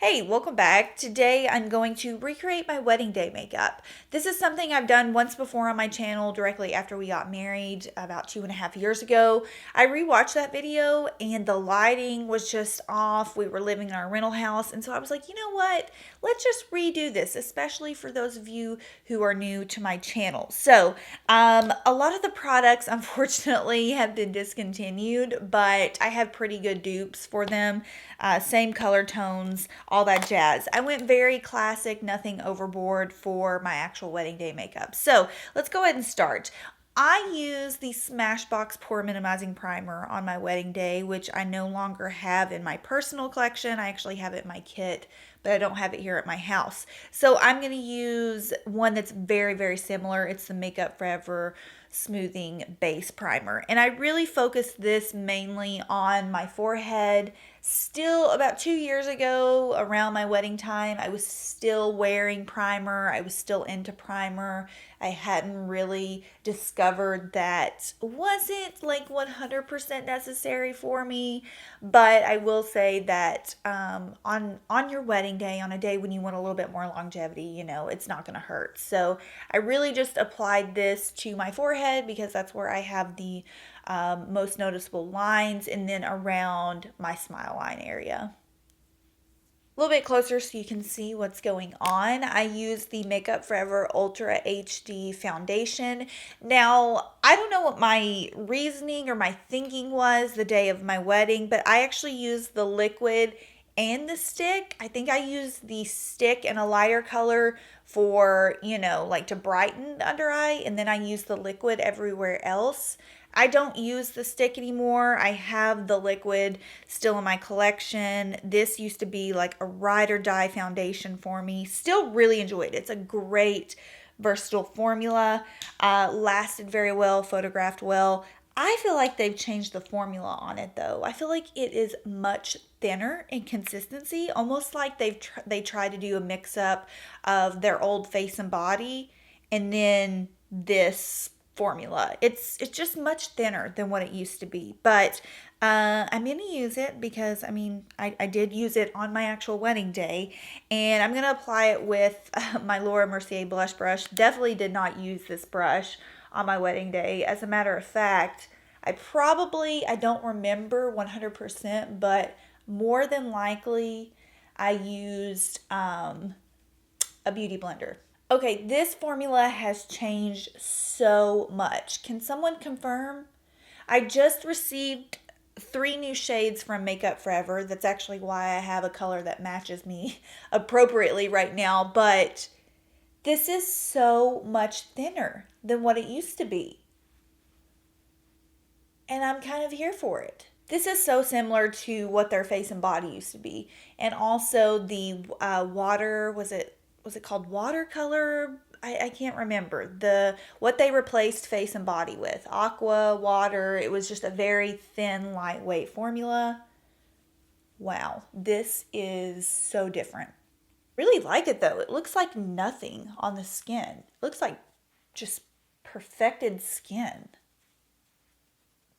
Hey, welcome back. Today I'm going to recreate my wedding day makeup. This is something I've done once before on my channel directly after we got married about 2.5 years ago. I rewatched that video and the lighting was just off. We were living in our rental house, and so I was like, you know what? Let's just redo this, especially for those of you who are new to my channel. So, a lot of the products unfortunately have been discontinued, but I have pretty good dupes for them. Same color tones, all that jazz. I went very classic, nothing overboard for my actual wedding day makeup. So let's go ahead and start. I use the Smashbox Pore Minimizing Primer on my wedding day, which I no longer have in my personal collection. I actually have it in my kit, but I don't have it here at my house. So I'm going to use one that's very, very similar. It's the Makeup Forever Smoothing Base Primer. And I really focused this mainly on my forehead. Still, about 2 years ago, around my wedding time, I was still wearing primer. I was still into primer. I hadn't really discovered that wasn't like 100% necessary for me. But I will say that on your wedding day, on a day when you want a little bit more longevity, it's not going to hurt. So I really just applied this to my forehead because that's where I have the most noticeable lines, and then around my smile line area. A little bit closer so you can see what's going on. I use the Makeup Forever Ultra HD foundation. Now, I don't know what my reasoning or my thinking was the day of my wedding, but I actually used the liquid and the stick. I think I used the stick in a lighter color for, like to brighten the under eye, and then I used the liquid everywhere else. I don't use the stick anymore. I have the liquid still in my collection. This used to be like a ride or die foundation for me. Still really enjoy it. It's a great versatile formula. Lasted very well, photographed well. I feel like they've changed the formula on it though. I feel like it is much thinner in consistency, almost like they tried to do a mix up of their old Face and Body and then this formula. It's just much thinner than what it used to be, but I'm going to use it because I did use it on my actual wedding day, and I'm going to apply it with my Mercier blush brush. Definitely did not use this brush on my wedding day. As a matter of fact, I don't remember 100%, but more than likely I used a beauty blender. Okay, this formula has changed so much. Can someone confirm? I just received 3 new shades from Makeup Forever. That's actually why I have a color that matches me appropriately right now. But this is so much thinner than what it used to be. And I'm kind of here for it. This is so similar to what their Face and Body used to be. And also the was it called Watercolor? I can't remember what they replaced Face and Body with. Aqua, water. It was just a very thin, lightweight formula. Wow, this is so different. Really like it though. It looks like nothing on the skin. It looks like just perfected skin.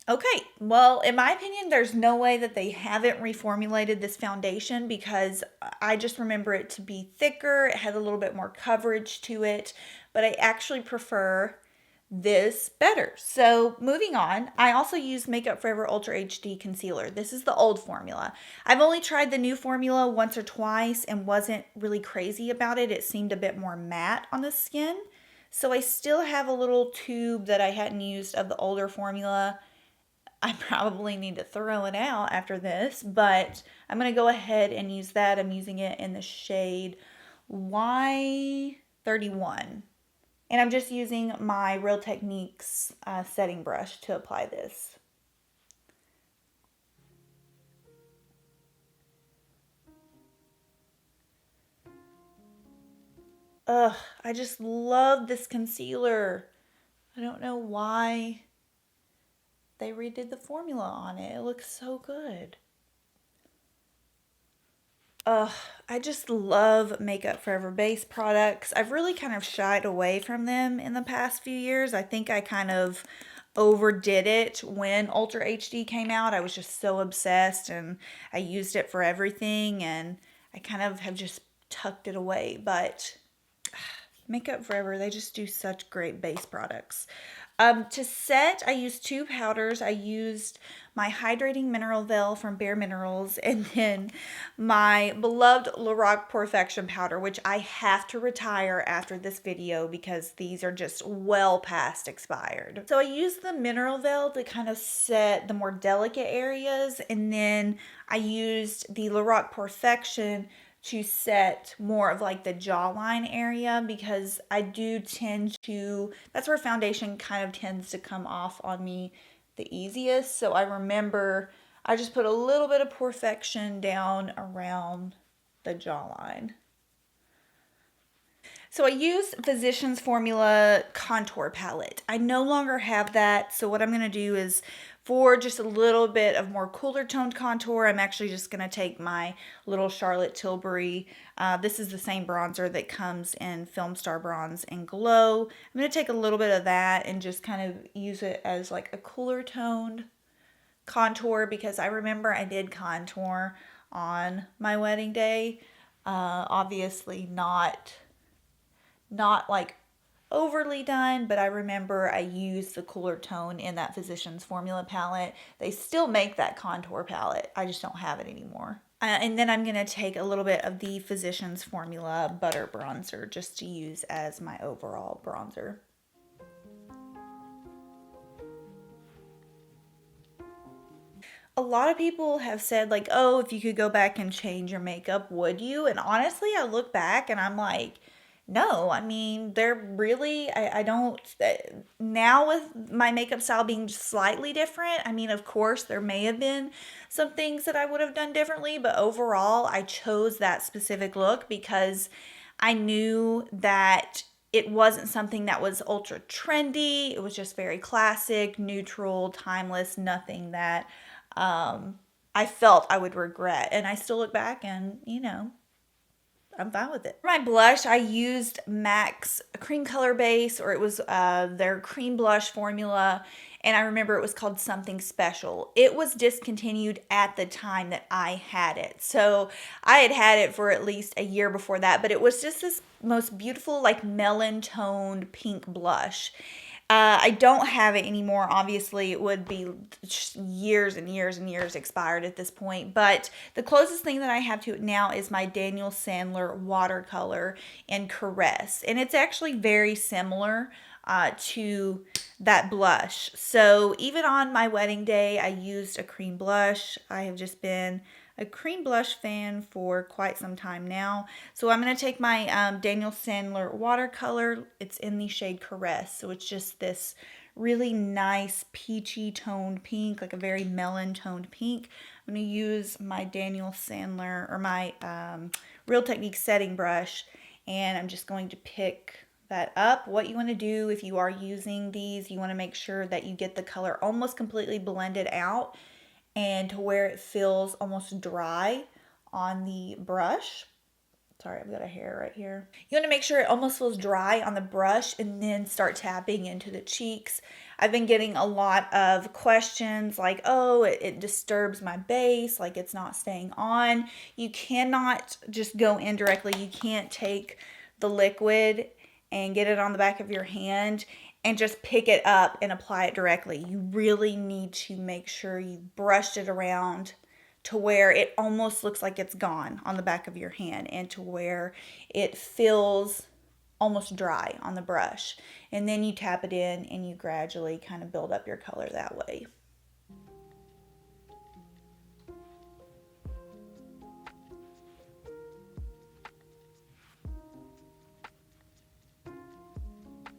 Okay, well, in my opinion, there's no way that they haven't reformulated this foundation because I just remember it to be thicker. It had a little bit more coverage to it, but I actually prefer this better. So moving on, I also use Makeup Forever Ultra HD Concealer. This is the old formula. I've only tried the new formula once or twice and wasn't really crazy about it. It seemed a bit more matte on the skin. So I still have a little tube that I hadn't used of the older formula. I probably need to throw it out after this, but I'm going to go ahead and use that. I'm using it in the shade Y31. And I'm just using my Real Techniques setting brush to apply this. Ugh, I just love this concealer. I don't know why they redid the formula on it. It looks so good. I just love Makeup Forever base products. I've really kind of shied away from them in the past few years. I think I kind of overdid it when Ultra HD came out. I was just so obsessed and I used it for everything, and I kind of have just tucked it away, but Makeup Forever, they just do such great base products. To set, I used two powders. I used my Hydrating Mineral Veil from bareMinerals, and then my beloved Lorac Porefection powder, which I have to retire after this video because these are just well past expired. So I used the Mineral Veil to kind of set the more delicate areas, and then I used the Lorac Porefection to set more of like the jawline area, because I do tend to, that's where foundation kind of tends to come off on me the easiest. So I remember I just put a little bit of Porefection down around the jawline. So I used Physicians Formula contour palette. I no longer have that, so what I'm going to do is, for just a little bit of more cooler toned contour, I'm actually just going to take my little Charlotte Tilbury. This is the same bronzer that comes in Film Star Bronze and Glow. I'm going to take a little bit of that and just kind of use it as like a cooler toned contour, because I remember I did contour on my wedding day. Obviously not like overly done, but I remember I used the cooler tone in that Physicians Formula palette. They still make that contour palette. I just don't have it anymore. And then I'm going to take a little bit of the Physicians Formula Butter Bronzer just to use as my overall bronzer. A lot of people have said like, oh, if you could go back and change your makeup, would you? And honestly, I look back and I'm like, no. I mean, they're really, I don't, now with my makeup style being slightly different, I mean, of course, there may have been some things that I would have done differently, but overall, I chose that specific look because I knew that it wasn't something that was ultra trendy. It was just very classic, neutral, timeless, nothing that I felt I would regret. And I still look back and, you know, I'm fine with it. For my blush, I used MAC's cream color base, or it was their cream blush formula, and I remember it was called Something Special. It was discontinued at the time that I had it. So I had it for at least a year before that, but it was just this most beautiful like melon toned pink blush. I don't have it anymore. Obviously, it would be years and years and years expired at this point. But the closest thing that I have to it now is my Daniel Sandler Watercolor in Caress. And it's actually very similar to that blush. So even on my wedding day, I used a cream blush. I have just been a cream blush fan for quite some time now. So I'm going to take my Daniel Sandler Watercolor. It's in the shade Caress. So it's just this really nice peachy toned pink, like a very melon toned pink. I'm going to use my Daniel Sandler, or my Real Technique setting brush, and I'm just going to pick that up. What you want to do if you are using these, you want to make sure that you get the color almost completely blended out and to where it feels almost dry on the brush. Sorry, I've got a hair right here. You want to make sure it almost feels dry on the brush and then start tapping into the cheeks. I've been getting a lot of questions like, oh, it disturbs my base, like it's not staying on. You cannot just go in directly. You can't take the liquid and get it on the back of your hand and just pick it up and apply it directly. You really need to make sure you brushed it around to where it almost looks like it's gone on the back of your hand, and to where it feels almost dry on the brush. And then you tap it in and you gradually kind of build up your color that way.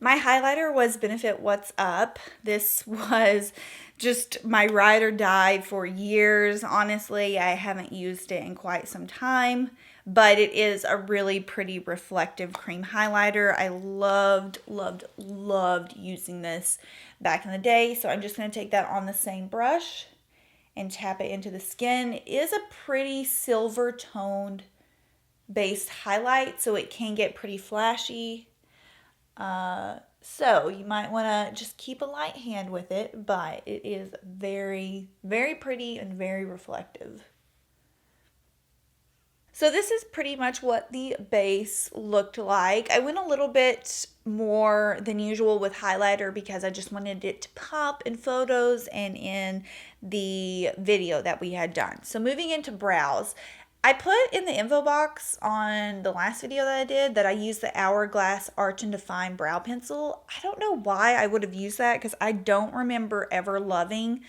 My highlighter was Benefit What's Up. This was just my ride or die for years. Honestly, I haven't used it in quite some time, but it is a really pretty reflective cream highlighter. I loved using this back in the day. So I'm just going to take that on the same brush and tap it into the skin. It is a pretty silver toned based highlight, so it can get pretty flashy. So you might want to just keep a light hand with it, but it is very, very pretty and very reflective. So this is pretty much what the base looked like. I went a little bit more than usual with highlighter because I just wanted it to pop in photos and in the video that we had done. So moving into brows, I put in the info box on the last video that I did that I used the Hourglass Arch and Define Brow Pencil. I don't know why I would have used that because I don't remember ever loving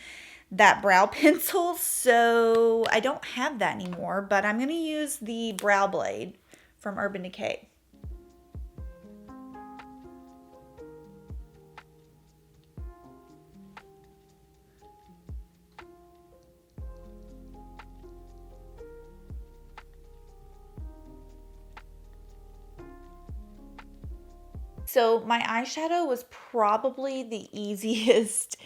that brow pencil, so I don't have that anymore, but I'm going to use the Brow Blade from Urban Decay. So my eyeshadow was probably the easiest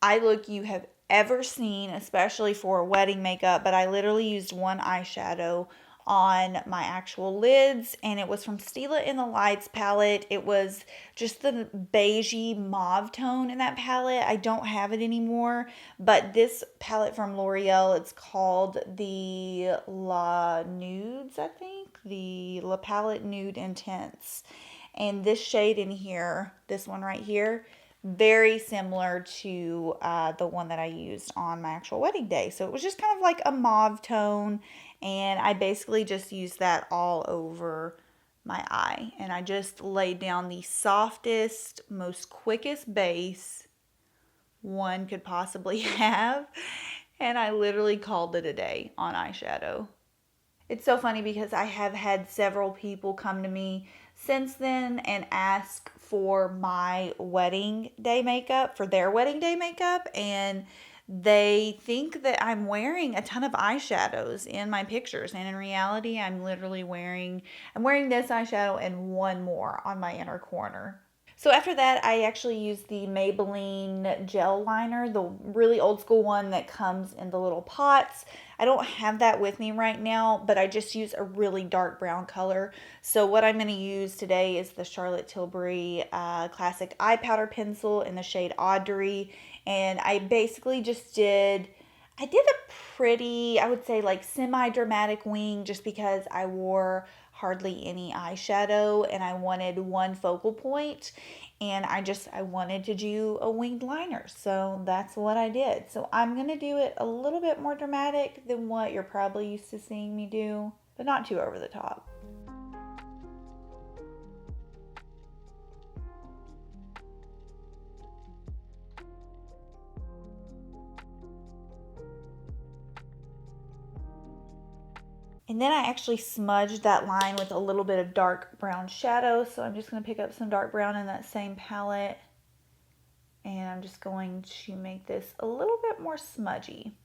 eye look you have ever seen, especially for wedding makeup, but I literally used one eyeshadow on my actual lids, and it was from Stila in the Lights palette. It was just the beigey mauve tone in that palette. I don't have it anymore, but this palette from Loreal, it's called the La Nudes, I think, the La Palette Nude Intense. And this shade in here, this one right here, very similar to the one that I used on my actual wedding day. So it was just kind of like a mauve tone, and I basically just used that all over my eye. And I just laid down the softest, most quickest base one could possibly have, and I literally called it a day on eyeshadow. It's so funny because I have had several people come to me since then and ask for my wedding day makeup, for their wedding day makeup, and they think that I'm wearing a ton of eyeshadows in my pictures, and in reality I'm literally wearing this eyeshadow and one more on my inner corner. So after that, I actually used the Maybelline gel liner, the really old school one that comes in the little pots. I don't have that with me right now, but I just use a really dark brown color. So what I'm going to use today is the Charlotte Tilbury Classic Eye Powder Pencil in the shade Audrey. And I basically just I did a pretty, I would say like semi-dramatic wing just because I wore hardly any eyeshadow and I wanted one focal point, and I wanted to do a winged liner, so that's what I did. So I'm going to do it a little bit more dramatic than what you're probably used to seeing me do, but not too over the top. And then I actually smudged that line with a little bit of dark brown shadow. So I'm just going to pick up some dark brown in that same palette. And I'm just going to make this a little bit more smudgy.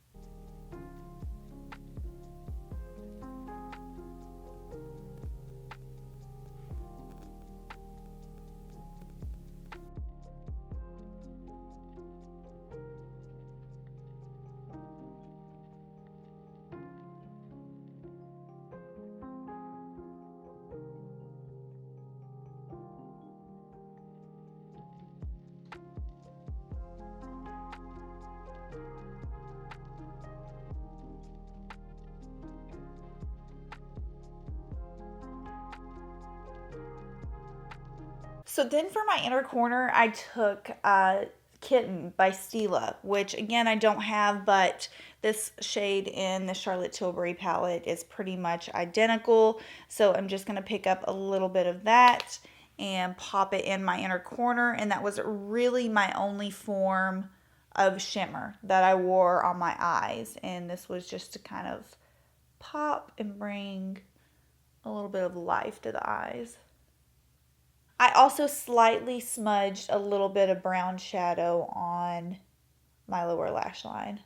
So then for my inner corner, I took Kitten by Stila, which again I don't have, but this shade in the Charlotte Tilbury palette is pretty much identical. So I'm just going to pick up a little bit of that and pop it in my inner corner. And that was really my only form of shimmer that I wore on my eyes. And this was just to kind of pop and bring a little bit of life to the eyes. I also slightly smudged a little bit of brown shadow on my lower lash line.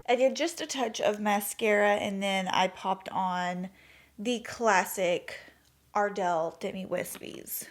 I did just a touch of mascara, and then I popped on the classic Ardell Demi Wispies.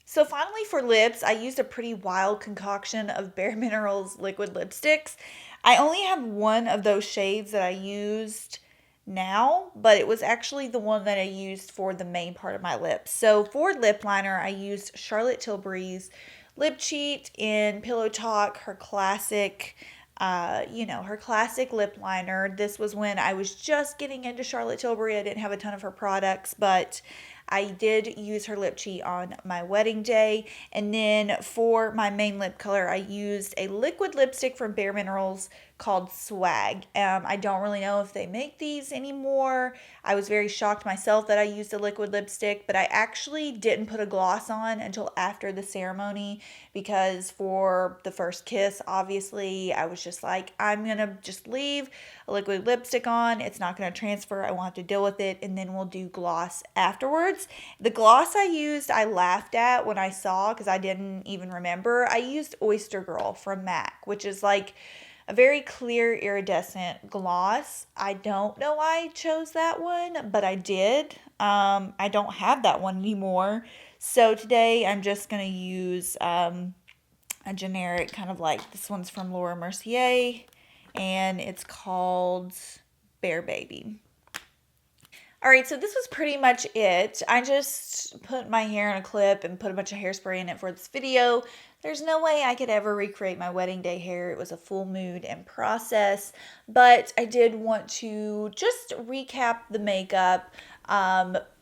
So finally for lips, I used a pretty wild concoction of bareMinerals liquid lipsticks. I only have one of those shades that I used now, but it was actually the one that I used for the main part of my lips. So for lip liner, I used Charlotte Tilbury's lip cheat in Pillow Talk, her classic, her classic lip liner. This was when I was just getting into Charlotte Tilbury. I didn't have a ton of her products, but I did use her lip cheat on my wedding day. And then for my main lip color, I used a liquid lipstick from bareMinerals called Swag. I don't really know if they make these anymore. I was very shocked myself that I used a liquid lipstick, but I actually didn't put a gloss on until after the ceremony because for the first kiss, obviously, I was just like, I'm going to just leave a liquid lipstick on. It's not going to transfer. I won't have to deal with it, and then we'll do gloss afterwards. The gloss I used, I laughed at when I saw because I didn't even remember. I used Oyster Girl from MAC, which is like a very clear iridescent gloss. I don't know why I chose that one, but I did. I don't have that one anymore. So today I'm just going to use a generic kind of like, this one's from Laura Mercier, and it's called Bear Baby. Alright, so this was pretty much it. I just put my hair in a clip and put a bunch of hairspray in it for this video. There's no way I could ever recreate my wedding day hair. It was a full mood and process, but I did want to just recap the makeup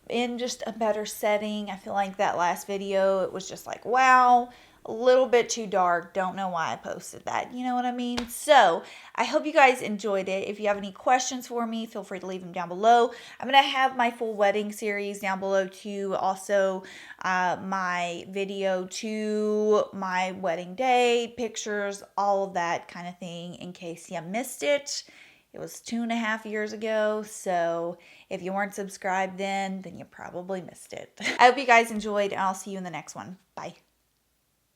in just a better setting. I feel like that last video, it was just like, wow, a little bit too dark. Don't know why I posted that. You know what I mean? So I hope you guys enjoyed it. If you have any questions for me, feel free to leave them down below. I'm going to have my full wedding series down below too. Also, my video to my wedding day, pictures, all of that kind of thing in case you missed it. It was 2.5 years ago, so if you weren't subscribed then you probably missed it. I hope you guys enjoyed, and I'll see you in the next one. Bye.